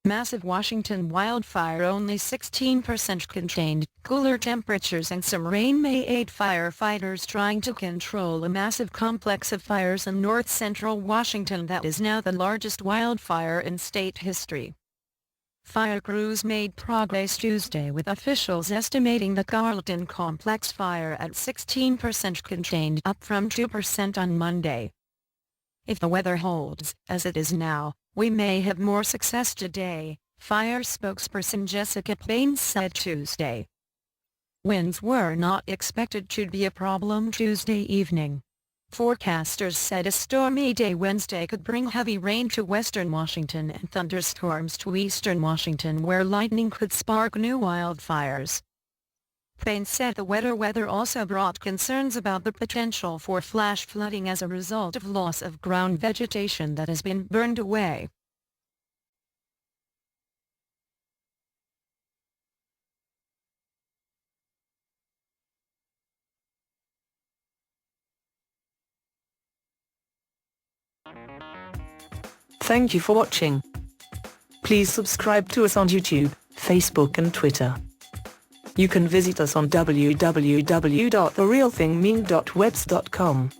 Massive Washington wildfire, only 16% contained. Cooler temperatures and some rain may aid firefighters trying to control a massive complex of fires in north-central Washington that is now the largest wildfire in state history. Fire crews made progress Tuesday, with officials estimating the Carlton Complex Fire at 16% contained, up from 2% on Monday. If the weather holds, as it is now, we may have more success today, fire spokesperson Jessica Payne said Tuesday. Winds were not expected to be a problem Tuesday evening. Forecasters said a stormy day Wednesday could bring heavy rain to western Washington and thunderstorms to eastern Washington, where lightning could spark new wildfires. Payne said the weather also brought concerns about the potential for flash flooding as a result of loss of ground vegetation that has been burned away. Thank you for watching. Please subscribe to us on YouTube, Facebook and Twitter. You can visit us on www.therealthingme.webs.com.